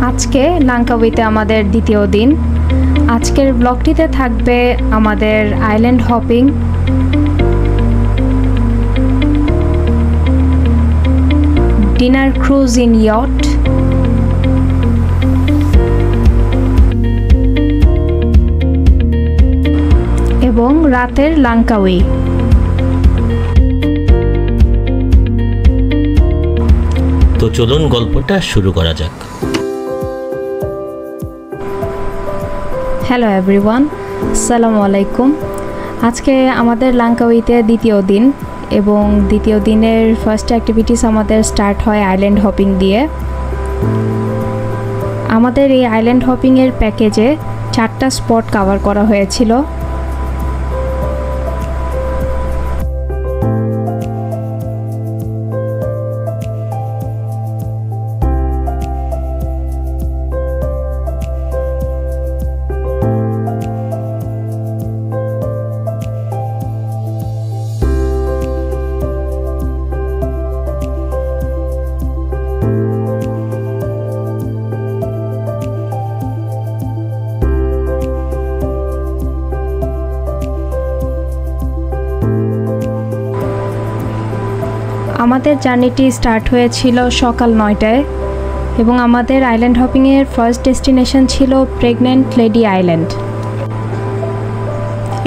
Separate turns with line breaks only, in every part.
আজকে লাঙ্কাউইতে আমাদের দ্বিতীয় দিন। আজকের ব্লগটিতে থাকবে আমাদের island hopping, dinner cruise in yacht, এবং রাতের লাঙ্কাউই।
তো চলুন গল্পটা শুরু করা যাক।
হ্যালো এভরিওয়ান, আসসালামু আলাইকুম। আজকে আমাদের লাঙ্কাউইতে দ্বিতীয় দিন এবং দ্বিতীয় দিনের ফার্স্ট অ্যাক্টিভিটিস আমাদের স্টার্ট হয় আইল্যান্ড হপিং দিয়ে। আমাদের এই আইল্যান্ড হপিংয়ের প্যাকেজে 4টা স্পট কভার করা হয়েছিল। আমাদের জার্নিটি স্টার্ট হয়েছিল সকাল 9টায় এবং আমাদের আইল্যান্ড হপিংয়ের ফার্স্ট ডেস্টিনেশন ছিল প্রেগনেন্ট লেডি আইল্যান্ড।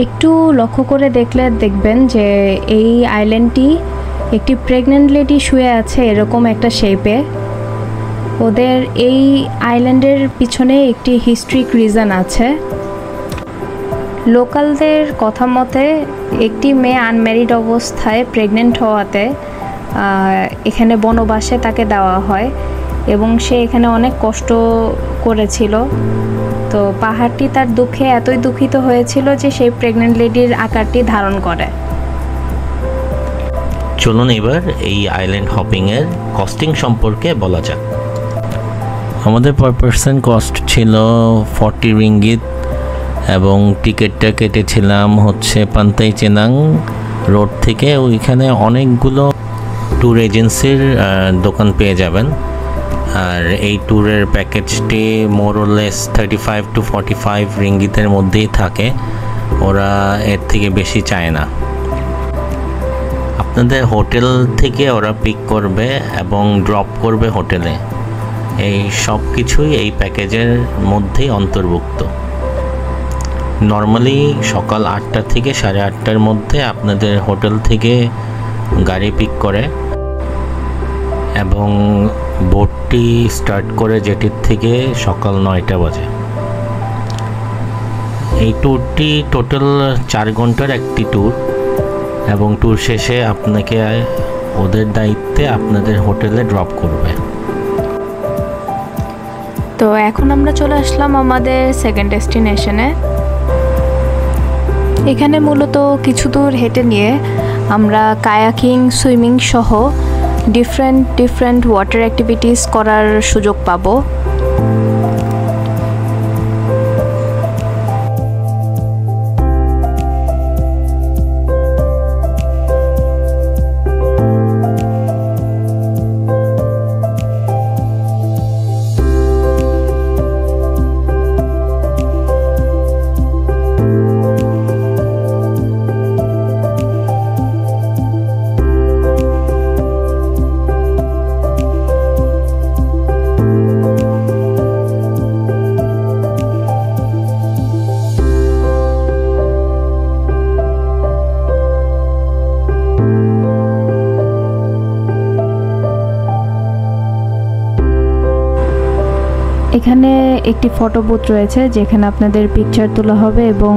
একটু লক্ষ্য করে দেখলে দেখবেন যে এই আইল্যান্ডটি একটি প্রেগনেন্ট লেডি শুয়ে আছে এরকম একটা শেপে। ওদের এই আইল্যান্ডের পিছনে একটি হিস্ট্রিক রিজন আছে। লোকালদের কথা মতে একটি মেয়ে আনম্যারিড অবস্থায় প্রেগনেন্ট হওয়াতে এখানে বনবাসে তাকে দেওয়া হয় এবং সে এখানে অনেক কষ্ট করেছিল। তো পাহাড়টি তার দুঃখে এতই দুঃখিত হয়েছিল যে সেই প্রেগনেন্ট লেডির আকারটি ধারণ করে।
চলুন এবার এই আইল্যান্ড হপিংয়ের কস্টিং সম্পর্কে বলা যাক। আমাদের পার পারসন কস্ট ছিল 40 রিঙ্গিত এবং টিকিটটা কেটেছিলাম হচ্ছে পান্তাই চেনাং রোড থেকে। ওইখানে অনেকগুলো ট্যুর এজেন্সির দোকান পেয়ে যাবেন। আর এই ট্যুরের প্যাকেজটি মোরলেস 35 to 45 রিঙ্গিতের মধ্যেই থাকে, ওরা এর থেকে বেশি চায় না। আপনাদের হোটেল থেকে ওরা পিক করবে এবং ড্রপ করবে হোটেলে। এই সব কিছুই এই প্যাকেজের মধ্যেই অন্তর্ভুক্ত। নর্মালি সকাল 8টা থেকে 8:30টার মধ্যে আপনাদের হোটেল থেকে গাড়ি পিক করে এবং বোটটি স্টার্ট করে জেটির থেকে সকাল 9টা বাজে। এই ট্যুরটি টোটাল 4 ঘন্টার একটি ট্যুর এবং ট্যুর শেষে আপনাকে ওদের দায়িত্বে আপনাদের হোটেলে ড্রপ করবে।
তো এখন আমরা চলে আসলাম আমাদের সেকেন্ড ডেস্টিনেশনে। এখানে মূলত কিছু দূর হেঁটে নিয়ে আমরা কায়াকিং, সুইমিং সহ ডিফারেন্ট ওয়াটার অ্যাক্টিভিটিস করার সুযোগ পাবো। এখানে একটি ফটো বুথ রয়েছে যেখানে আপনাদের পিকচার তোলা হবে এবং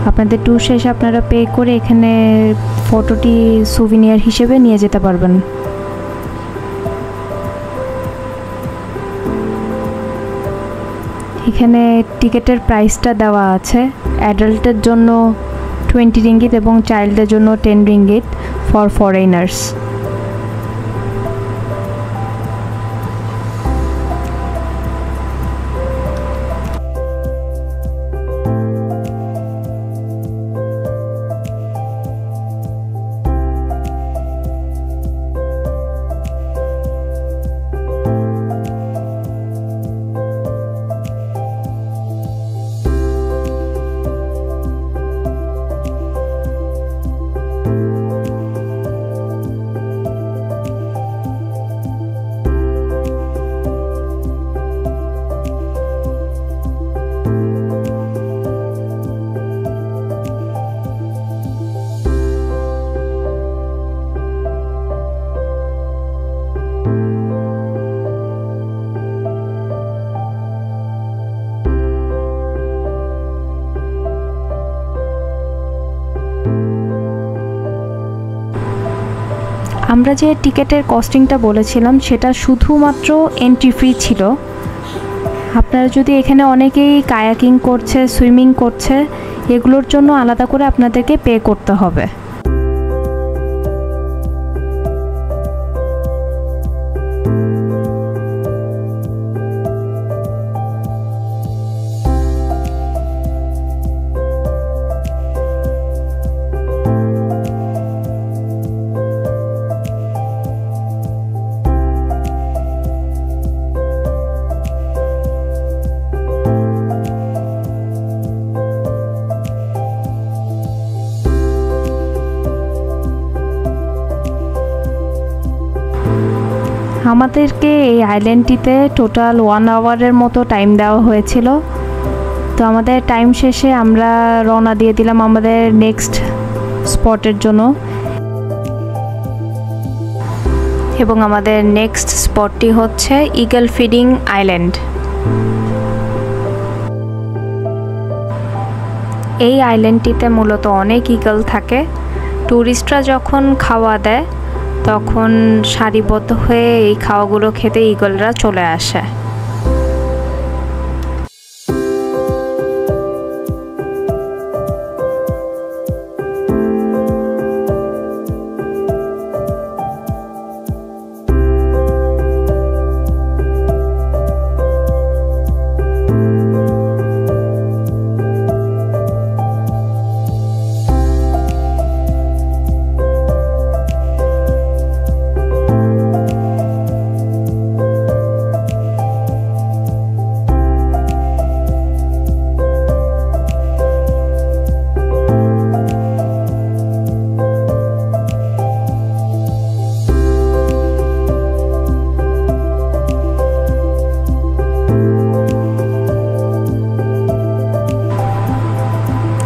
আপনাদের ট্যুর শেষে আপনারা পে করে এখানে ফটোটি সুভিনিয়ার হিসেবে নিয়ে যেতে পারবেন। এখানে টিকিটের প্রাইসটা দেওয়া আছে। অ্যাডাল্টের জন্য 20 রিঙ্গিত এবং চাইল্ডের জন্য 10 রিঙ্গিত ফর ফরেনার্স। আমরা যে টিকেটের কস্টিংটা বলেছিলাম সেটা শুধুমাত্র এন্ট্রি ফি ছিল। আপনারা যদি এখানে অনেকেই কায়াকিং করছে, সুইমিং করছে, এগুলোর জন্য আলাদা করে আপনাদেরকে পে করতে হবে। আমাদেরকে এই আইল্যান্ডটিতে টোটাল 1 আওয়ারের মতো টাইম দেওয়া হয়েছিল। তো আমাদের টাইম শেষে আমরা রওনা দিয়ে দিলাম আমাদের নেক্সট স্পটের জন্য, এবং আমাদের নেক্সট স্পটটি হচ্ছে ইগল ফিডিং আইল্যান্ড। এই আইল্যান্ডটিতে মূলত অনেক ইগল থাকে। ট্যুরিস্টরা যখন খাওয়া দেয় তখন সারিবদ্ধ হয়ে এই খাওয়াগুলো খেতে ইগলরা চলে আসে।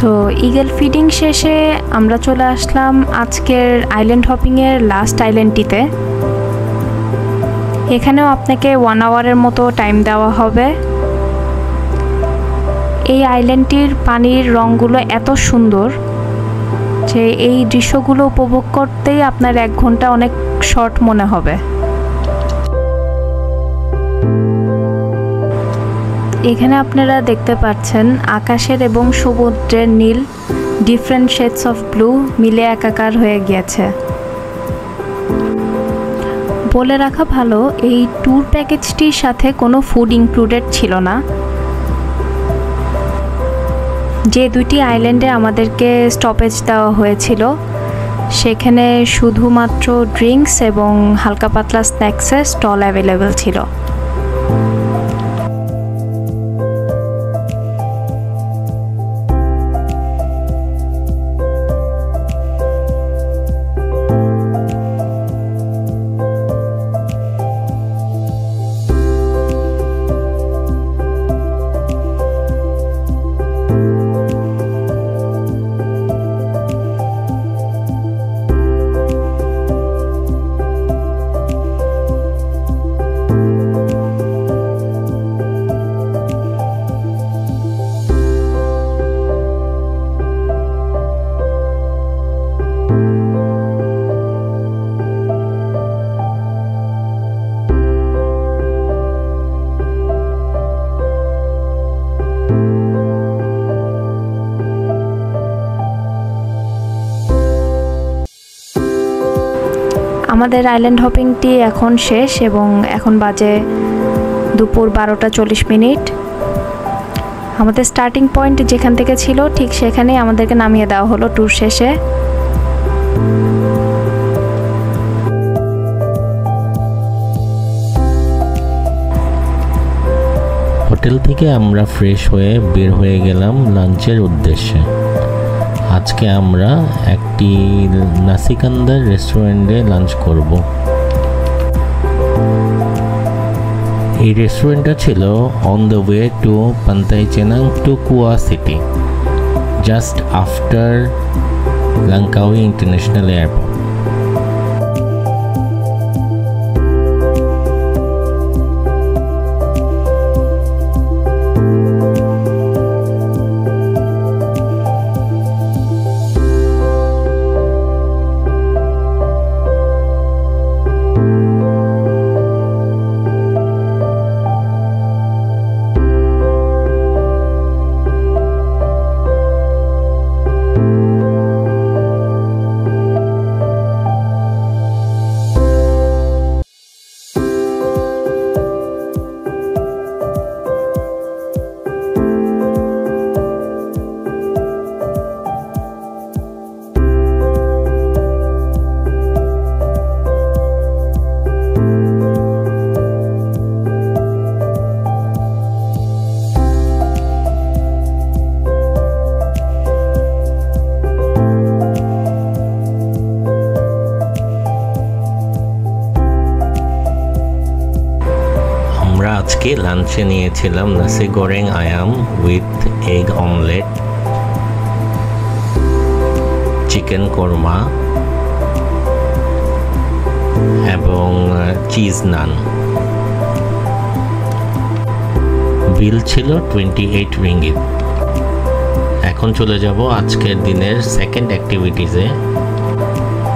তো ইগল ফিডিং শেষে আমরা চলে আসলাম আজকের আইল্যান্ড হপিংয়ের লাস্ট আইল্যান্ডটিতে। এখানেও আপনাকে 1 আওয়ারের মতো টাইম দেওয়া হবে। এই আইল্যান্ডটির পানির রঙগুলো এত সুন্দর যে এই দৃশ্যগুলো উপভোগ করতেই আপনার 1 ঘন্টা অনেক শর্ট মনে হবে। এখানে আপনারা দেখতে পাচ্ছেন আকাশের এবং সমুদ্রের নীল, ডিফারেন্ট শেডস অফ ব্লু মিলে একাকার হয়ে গিয়েছে। বলে রাখা ভালো, এই ট্যুর প্যাকেজটির সাথে কোনো ফুড ইনক্লুডেড ছিল না। যে 2টি আইল্যান্ডে আমাদেরকে স্টপেজ দেওয়া হয়েছিল সেখানে শুধুমাত্র ড্রিঙ্কস এবং হালকা পাতলা স্ন্যাক্সের স্টল অ্যাভেলেবেল ছিল। আমাদের আইল্যান্ড হপিংটি এখন শেষ এবং এখন বাজে দুপুর 12টা 40 মিনিট। আমাদের স্টার্টিং পয়েন্ট যেখান থেকে ছিল ঠিক সেখানেই আমাদেরকে নামিয়ে দেওয়া হলো ট্যুর শেষে।
হোটেল থেকে আমরা ফ্রেশ হয়ে বের হয়ে গেলাম লাঞ্চের উদ্দেশ্যে। আজকে আমরা একটি নাসিকান্দার রেস্টুরেন্টে লাঞ্চ করব। এই রেস্টুরেন্টটা ছিল on the way to Pantai Cenang to Kuah city, just after Langkawi international airport. আজকে লাঞ্চে নিয়েছিলাম nasi goreng ayam with egg omelette, chicken korma এবং চিজ নান। বিল ছিল 28 রিঙ্গিত। এখন চলে যাব আজকের দিনের সেকেন্ড অ্যাক্টিভিটিসে,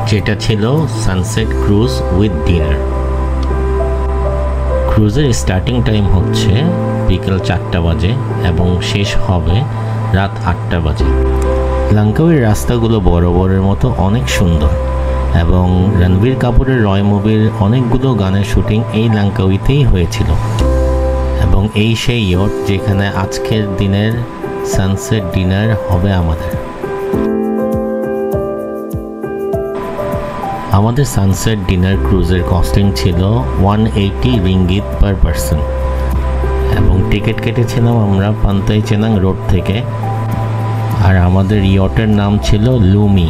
যেটা ছিল সানসেট ক্রুজ উইথ ডিনার। ক্রুজের স্টার্টিং টাইম হচ্ছে বিকেল 4টা বাজে এবং শেষ হবে রাত 8টা বাজে। লাঙ্কাউইর রাস্তাগুলো বরাবরের মতো অনেক সুন্দর এবং রণবীর কাপুরের রয় মুভির অনেকগুলো গানের শুটিং এই লাঙ্কাউইতেই হয়েছিল এবং এই সেই ইয়ট যেখানে আজকের দিনের সানসেট ডিনার হবে আমাদের সানসেট ডিনার ক্রুজের কস্টিং ছিল 180 রিঙ্গিত পার পারসন এবং টিকিট কেটেছিলাম আমরা পান্তাই চেনাং রোড থেকে। আর আমাদের ইয়টের নাম ছিল লুমি।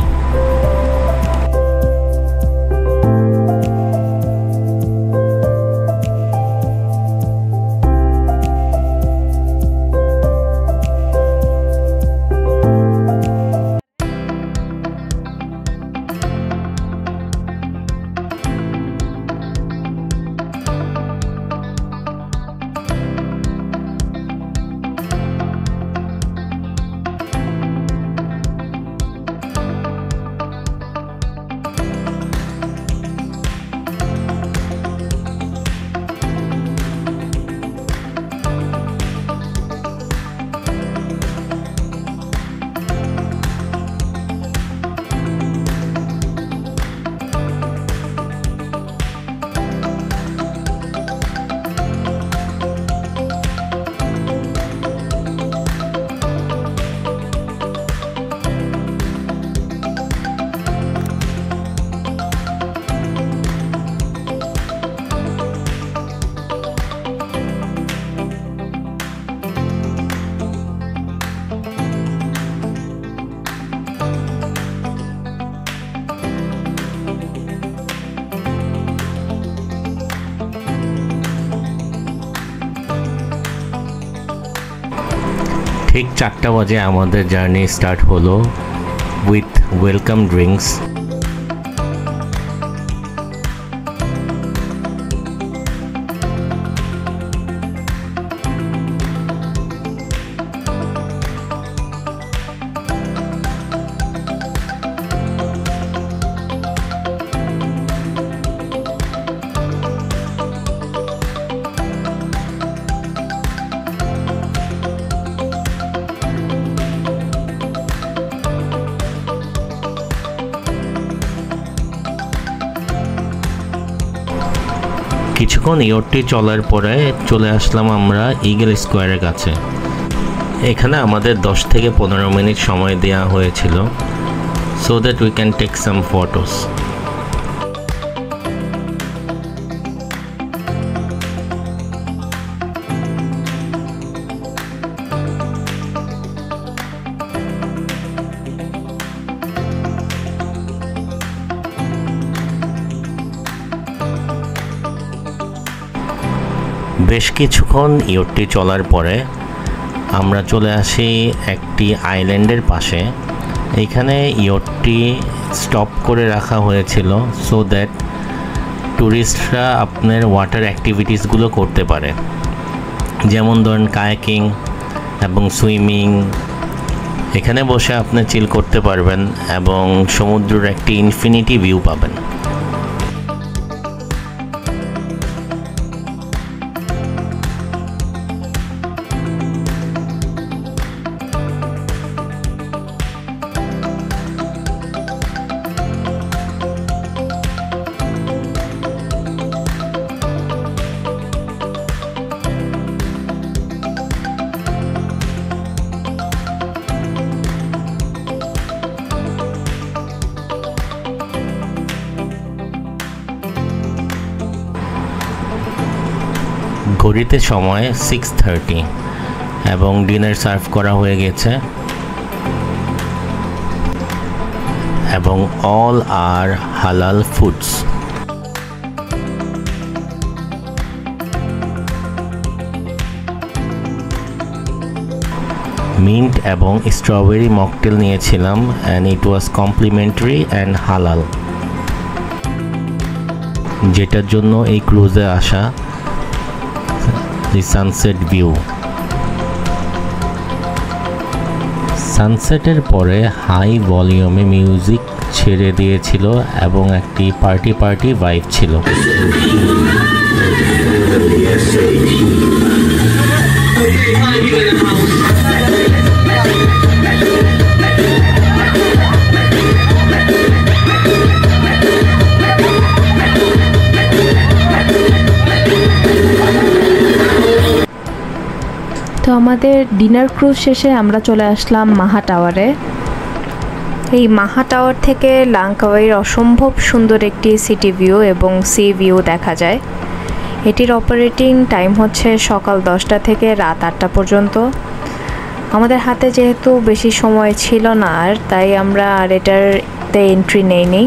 ঠিক 4টা বাজে আমাদের জার্নি স্টার্ট হলো উইথ ওয়েলকাম ড্রিঙ্কস। কিছুক্ষণ ইয়টটি চলার পরে চলে আসলাম আমরা ইগল স্কোয়ারের কাছে। এখানে আমাদের 10 থেকে 15 মিনিট সময় দেওয়া হয়েছিল so that we can take some photos. বেশ কিছুক্ষণ ইয়টটি চলার পরে আমরা চলে আসি একটি আইল্যান্ডের পাশে। এইখানে ইয়টটি স্টপ করে রাখা হয়েছিল সো দ্যাট ট্যুরিস্টরা আপনার ওয়াটার অ্যাক্টিভিটিসগুলো করতে পারে, যেমন ধরেন কায়াকিং এবং সুইমিং। এখানে বসে আপনি চিল করতে পারবেন এবং সমুদ্রের একটি ইনফিনিটি ভিউ পাবেন। ঘড়িতে সময় 6:30 এবং ডিনার সার্ভ করা হয়ে গেছে এবং all are halal foods. Mint এবং স্ট্রবেরি মকটেল নিয়েছিলাম and it was complimentary and halal, যেটার জন্য এই ক্রুজে আসা। দি সানসেট ভিউ, সানসেটের পরে হাই ভলিউমে মিউজিক ছেড়ে দিয়েছিল এবং একটি পার্টি ভাইব ছিল।
তো আমাদের ডিনার ক্রুজ শেষে আমরা চলে আসলাম মাহা টাওয়ারে। এই মাহা টাওয়ার থেকে লাংকাওয়ের অসম্ভব সুন্দর একটি সিটি ভিউ এবং সি ভিউ দেখা যায়। এটির অপারেটিং টাইম হচ্ছে সকাল 10টা থেকে রাত 8টা পর্যন্ত। আমাদের হাতে যেহেতু বেশি সময় ছিল না আর, তাই আমরা আর এটারতে এন্ট্রি নেইনি।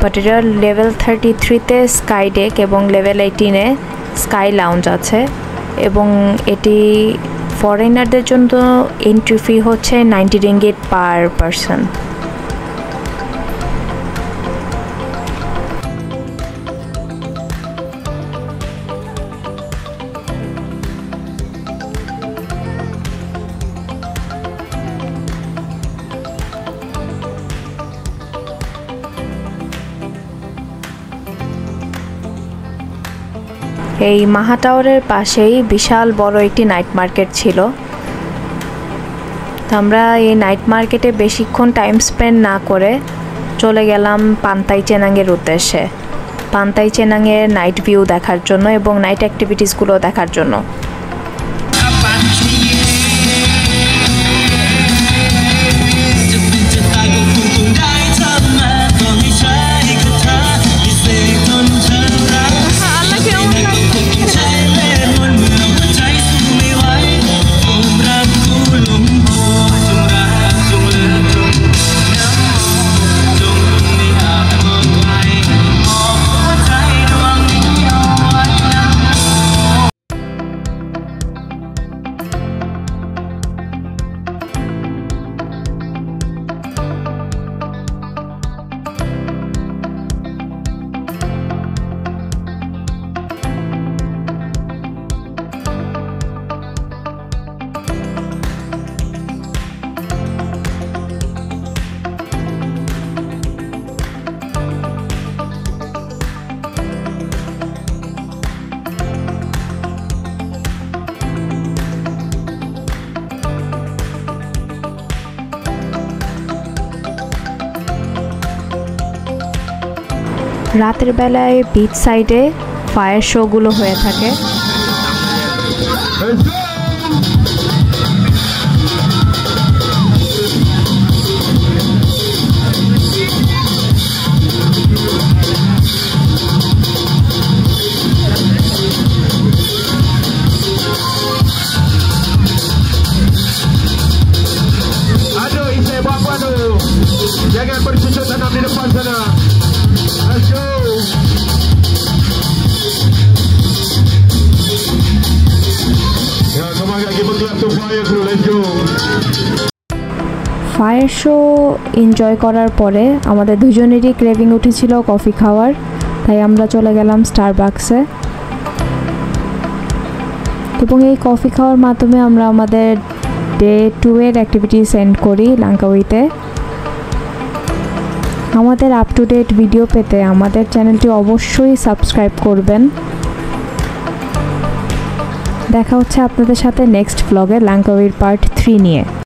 বাট এটার লেভেল 33-তে স্কাই ডেক এবং লেভেল 18-এ স্কাই লাউঞ্জ আছে এবং এটি ফরেনারদের জন্য এন্ট্রি ফি হচ্ছে 90 রিঙ্গিট পার পারসন। এই মাহা টাওয়ারের পাশেই বিশাল বড় একটি নাইট মার্কেট ছিল। আমরা এই নাইট মার্কেটে বেশিক্ষণ টাইম স্পেন্ড না করে চলে গেলাম পান্তাই চেনাংয়ের উদ্দেশ্যে, পান্তাই চেনাংয়ের নাইট ভিউ দেখার জন্য এবং নাইট অ্যাক্টিভিটিসগুলো দেখার জন্য। রাতের বেলায় বিচ সাইডে ফায়ার শোগুলো হয়ে থাকে।
Aduh, isteri buat apa tu? Jangan bercucuk tanam di depan sana. Let's go. Ya, come on, give a clap to fire crew. Let's go.
Fire show enjoy করার পরে আমাদের দুজনেরই ক্রেভিং উঠেছিল কফি খাওয়ার, তাই আমরা চলে গেলাম স্টারবাকসে এবং এই কফি খাওয়ার মাধ্যমে আমরা আমাদের ডে 2-এর অ্যাক্টিভিটিস এন্ড করি লাংকাউইতে। আমাদের আপ টু ডেট ভিডিও পেতে আমাদের চ্যানেলটি অবশ্যই সাবস্ক্রাইব করবেন। দেখা হচ্ছে আপনাদের সাথে নেক্সট ব্লগে লাংকাউইর পার্ট 3 নিয়ে।